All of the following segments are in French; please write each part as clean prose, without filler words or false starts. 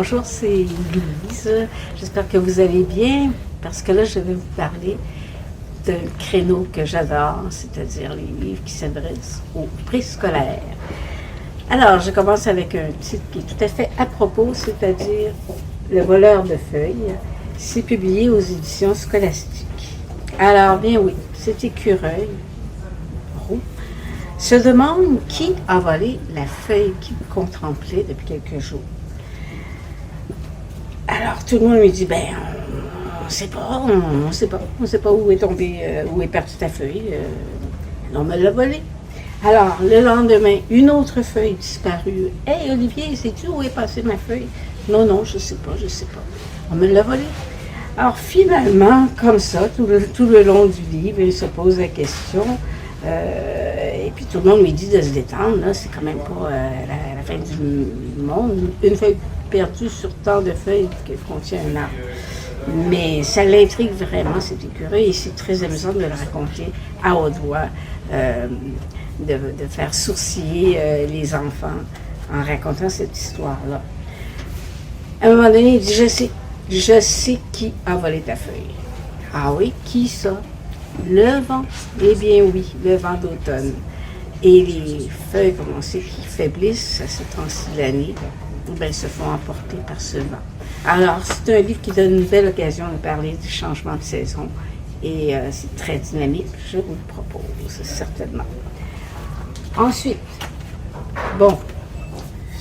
bonjour, c'est Louise. J'espère que vous allez bien, parce que là, je vais vous parler d'un créneau que j'adore, c'est-à-dire les livres qui s'adressent aux préscolaires. Alors, je commence avec un titre qui est tout à fait à propos, c'est-à-dire Le voleur de feuilles. C'est publié aux éditions scolastiques. Alors, bien oui, cet écureuil roux se demande qui a volé la feuille qu'il contemplait depuis quelques jours. Alors, tout le monde lui dit, ben, on ne sait pas, on ne sait pas où est tombée, où est partie ta feuille. On me l'a volée. Alors, le lendemain, une autre feuille disparue. Hey, Olivier, sais-tu où est passée ma feuille? Non, je ne sais pas. On me l'a volée. Alors, finalement, comme ça, tout le long du livre, il se pose la question. Et puis, tout le monde lui dit de se détendre. Là, c'est quand même pas la fin du monde. Une feuille perdue sur tant de feuilles que contient un arbre. Mais ça l'intrigue vraiment, cet écureuil, et c'est très amusant de le raconter à haute voix, de faire sourciller les enfants en racontant cette histoire-là. À un moment donné, il dit, je sais qui a volé ta feuille. Ah oui, qui ça? Le vent. Eh bien oui, le vent d'automne. Et les feuilles, comme on sait, qui faiblissent à ce temps-ci de l'année, ben, se font emporter par ce vent. Alors, c'est un livre qui donne une belle occasion de parler du changement de saison. Et c'est très dynamique, je vous le propose, certainement. Ensuite, bon,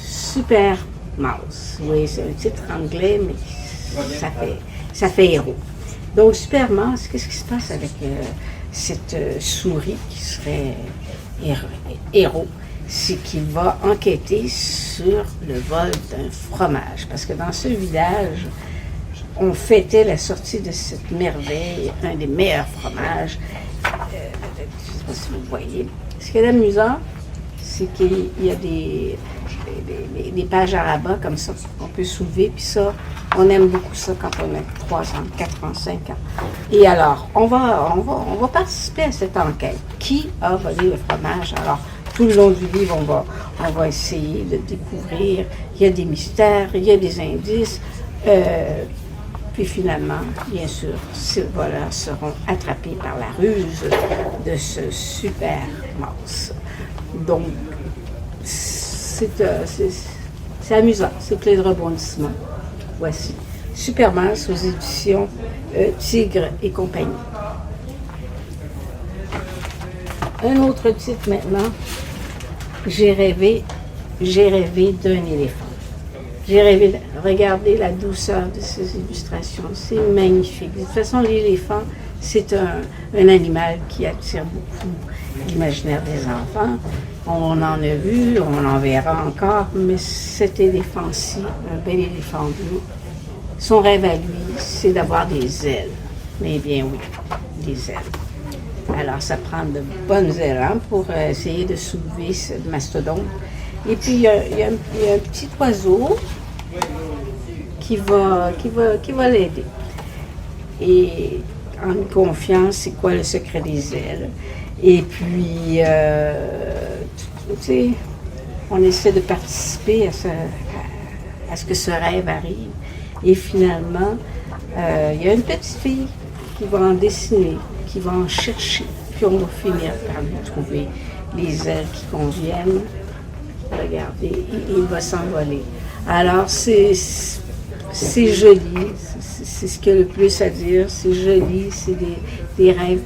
Super Mouse. Oui, c'est un titre anglais, mais ça fait héros. Donc, Super Mouse, qu'est-ce qui se passe avec cette souris qui serait héros? C'est qu'il va enquêter sur le vol d'un fromage. Parce que dans ce village, on fêtait la sortie de cette merveille, un des meilleurs fromages. Je ne sais pas si vous voyez. Ce qui est amusant, c'est qu'il y a des pages à rabat comme ça qu'on peut soulever. Puis ça, on aime beaucoup ça quand on a 3 ans, 4 ans, 5 ans. Et alors, on va participer à cette enquête. Qui a volé le fromage? Alors, tout le long du livre, on va essayer de découvrir. Il y a des mystères, il y a des indices. Puis finalement, bien sûr, ces voleurs seront attrapés par la ruse de ce super mouse. Donc, c'est amusant, c'est plein de rebondissements. Voici Super Mouse aux éditions Tigre et compagnie. Un autre titre maintenant, J'ai rêvé d'un éléphant. J'ai rêvé de regarder la douceur de ces illustrations. C'est magnifique. De toute façon, l'éléphant, c'est un animal qui attire beaucoup l'imaginaire des enfants. On en a vu, on en verra encore, mais cet éléphant-ci, un bel éléphant bleu, son rêve à lui, c'est d'avoir des ailes. Mais bien oui, des ailes. Alors, ça prend de bonnes ailes pour essayer de soulever ce mastodonte. Et puis, il y a un petit oiseau qui va l'aider. Et en confiance, c'est quoi le secret des ailes? Et puis, tu sais, on essaie de participer à ce que ce rêve arrive. Et finalement, il y a une petite fille qui va en dessiner, qui va en chercher, puis on va finir par lui trouver les ailes qui conviennent. Regardez, il va s'envoler. Alors, c'est joli, c'est ce qu'il y a le plus à dire, c'est joli, c'est des rêves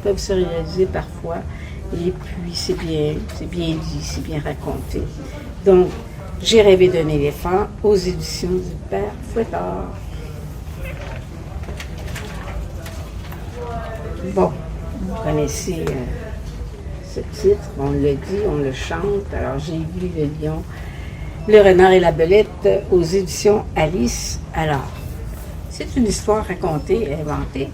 peuvent se réaliser parfois, et puis c'est bien dit, c'est bien raconté. Donc, J'ai rêvé d'un éléphant aux éditions du Père Fouettard. Bon, vous connaissez ce titre, on le dit, on le chante. Alors, j'ai lu Le Lion, le Renard et la Belette aux éditions Alice. Alors, c'est une histoire racontée, inventée.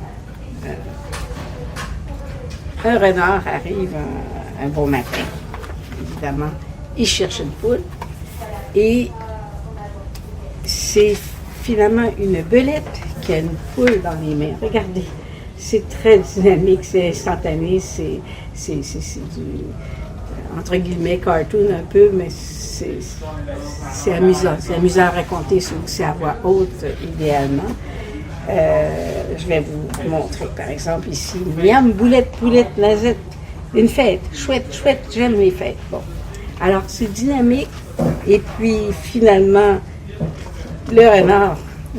Un renard arrive un beau matin, évidemment, il cherche une poule et c'est finalement une belette qui a une poule dans les mains. Regardez, c'est très dynamique, c'est instantané, c'est du... entre guillemets, cartoon un peu, mais c'est amusant. C'est amusant à raconter, c'est aussi à voix haute, idéalement. Je vais vous montrer, par exemple, ici. Miam, boulette, poulette, nazette. Une fête. Chouette, chouette, j'aime les fêtes. Bon. Alors, c'est dynamique. Et puis, finalement, le renard,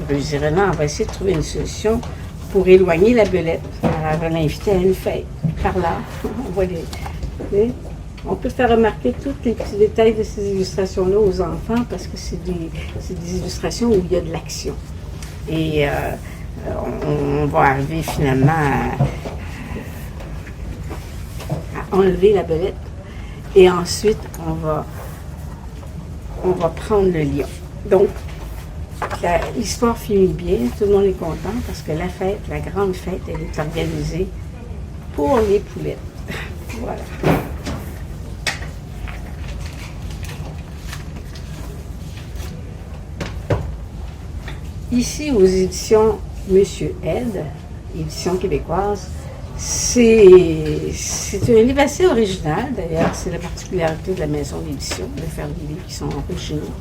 je dis renard, on va essayer de trouver une solution pour éloigner la belette. Alors, elle va l'inviter à une fête. Par là, on voit on peut faire remarquer tous les petits détails de ces illustrations-là aux enfants parce que c'est des illustrations où il y a de l'action. Et on va arriver finalement à enlever la belette et ensuite on va prendre le lion. Donc, l'histoire finit bien, tout le monde est content parce que la fête, la grande fête, elle est organisée pour les poulettes. Voilà. Ici, aux éditions Monsieur Ed, édition québécoise, c'est un livre assez original, d'ailleurs, c'est la particularité de la maison d'édition, de faire des livres qui sont originaux.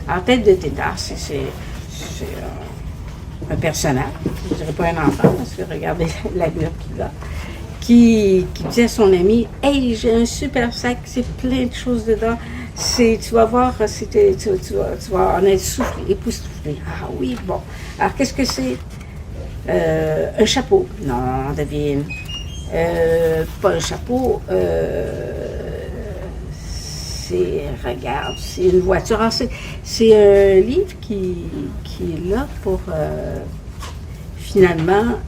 En tête de Tétard, c'est un personnage, je ne dirais pas un enfant, parce que regardez l'allure qu'il a, qui dit à son ami « Hey, j'ai un super sac, c'est plein de choses dedans. Tu vas voir, tu vas en être soufflé, époustouflé. » Ah oui, bon. Alors, qu'est-ce que c'est? Un chapeau. Non, devine. Pas un chapeau. Regarde, c'est une voiture. Alors, c'est un livre qui est là pour finalement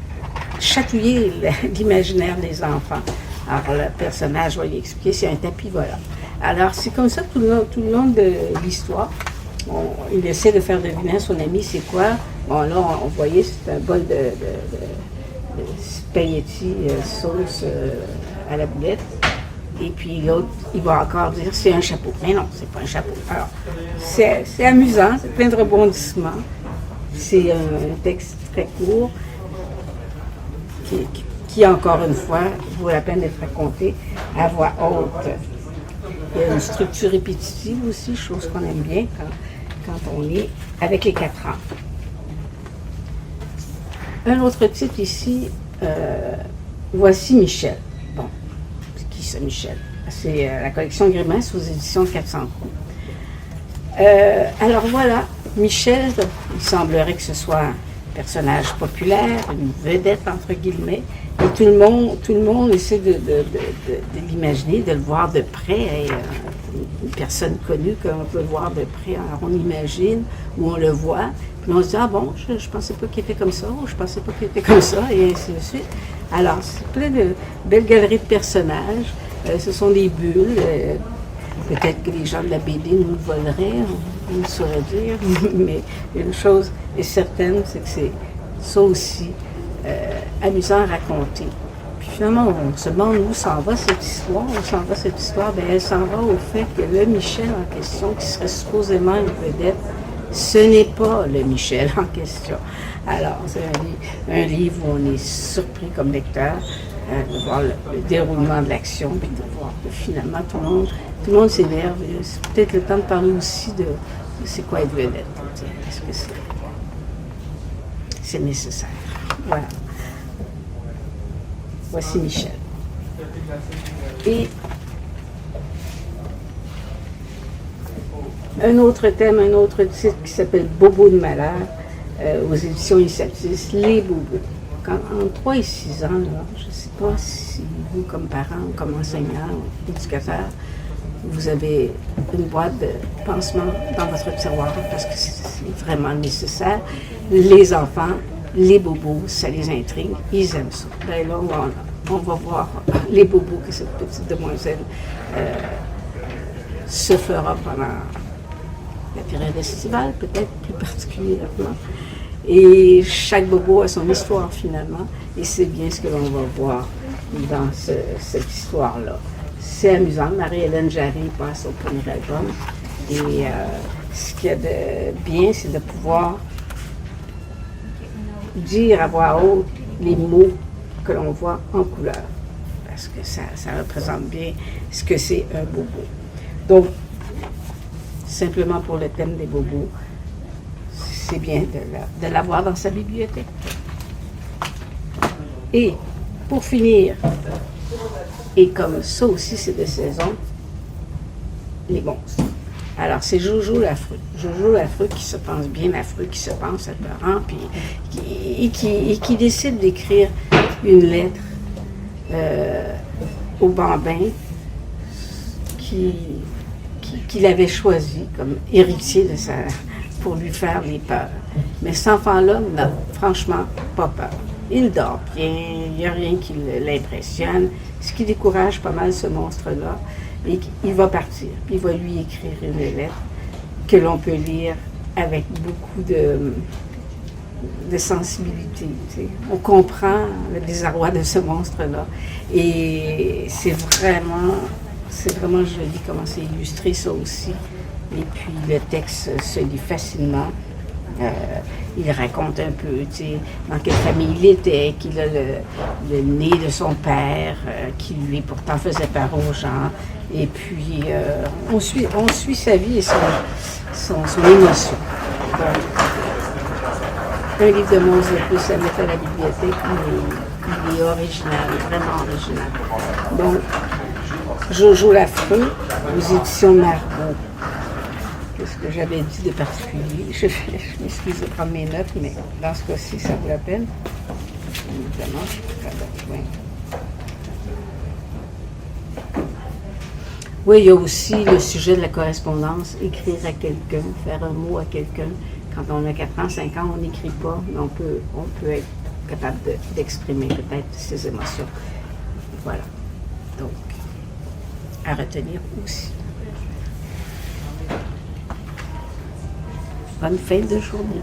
chatouiller l'imaginaire des enfants. Alors, le personnage va lui expliquer, c'est un tapis volant. Alors, c'est comme ça tout le long de l'histoire. Il essaie de faire deviner à son ami c'est quoi. Bon, là, on voyait, c'est un bol de spaghetti sauce à la boulette. Et puis l'autre, il va encore dire c'est un chapeau. Mais non, c'est pas un chapeau. Alors, c'est amusant, c'est plein de rebondissements. C'est un texte très court qui, encore une fois, vaut la peine d'être raconté à voix haute. Il y a une structure répétitive aussi, chose qu'on aime bien quand on est avec les 4 ans. Un autre titre ici, Voici Michel. Bon, c'est qui ça, Michel? C'est la collection Grimace aux éditions de 400 coups. Alors voilà, Michel, il semblerait que ce soit un personnage populaire, une vedette entre guillemets, et tout le monde essaie de l'imaginer, de le voir de près. Une personne connue qu'on peut voir de près, alors on imagine, ou on le voit, puis on se dit, ah bon, je pensais pas qu'il était comme ça, ou je pensais pas qu'il était comme ça, et ainsi de suite. Alors, c'est plein de belles galeries de personnages, ce sont des bulles, peut-être que les gens de la BD nous le voleraient, on ne saurait dire, mais une chose est certaine, c'est que c'est ça aussi amusant à raconter. Puis finalement, on se demande où s'en va cette histoire. Où s'en va cette histoire? Bien, elle s'en va au fait que le Michel en question, qui serait supposément une vedette, ce n'est pas le Michel en question. Alors, c'est un livre où on est surpris comme lecteur de voir le déroulement de l'action, puis de voir que finalement tout le monde s'énerve. C'est peut-être le temps de parler aussi de c'est quoi être vedette. Est-ce que c'est nécessaire? Voilà. Voici Michel. Et un autre thème, un autre titre qui s'appelle Bobo de malheur, aux éditions Initiatis, les bobos. Entre 3 et 6 ans, là, je ne sais pas si vous, comme parents, comme enseignants, éducateurs, vous avez une boîte de pansement dans votre tiroir parce que c'est vraiment nécessaire. Les enfants, les bobos, ça les intrigue, ils aiment ça. Ben là, on va voir les bobos que cette petite demoiselle se fera pendant la période estivale, peut-être plus particulièrement. Et chaque bobo a son histoire finalement, et c'est bien ce que l'on va voir dans cette histoire-là. C'est amusant, Marie-Hélène Jarry passe au premier album, et ce qu'il y a de bien, c'est de pouvoir dire à voix haute les mots que l'on voit en couleur. parce que ça représente bien ce que c'est un bobo. Donc, simplement pour le thème des bobos, c'est bien de l'avoir dans sa bibliothèque. Et pour finir, et comme ça aussi c'est de saison, les monstres. Alors c'est Jojo l'affreux. Jojo l'affreux qui se pense bien affreux, qui se pense apeurant, puis qui décide d'écrire une lettre au bambin qu'il avait choisi comme héritier de pour lui faire les peurs. Mais cet enfant-là n'a franchement pas peur. Il dort bien, il n'y a rien qui l'impressionne, ce qui décourage pas mal ce monstre-là. Et il va partir, puis il va lui écrire une lettre que l'on peut lire avec beaucoup de sensibilité. Tu sais. On comprend le désarroi de ce monstre-là. Et c'est vraiment joli comment c'est illustré, ça aussi. Et puis le texte se lit facilement. Il raconte un peu, tu sais, dans quelle famille il était, qu'il a le nez de son père, qui lui pourtant faisait peur aux gens. Et puis, on suit sa vie et son émotion. Donc, un livre de monstres de plus à mettre à la bibliothèque, il est original, vraiment original. Donc, Jojo l'affreux, aux éditions Marbeau. Qu'est-ce que j'avais dit de particulier? Je m'excuse de prendre mes notes, mais dans ce cas-ci, ça vaut la peine. Évidemment, je peux faire besoin. Oui, il y a aussi le sujet de la correspondance, écrire à quelqu'un, faire un mot à quelqu'un. Quand on a 4 ans, 5 ans, on n'écrit pas, mais on peut être capable d'exprimer peut-être ses émotions. Voilà. Donc, à retenir aussi. Bonne fin de journée.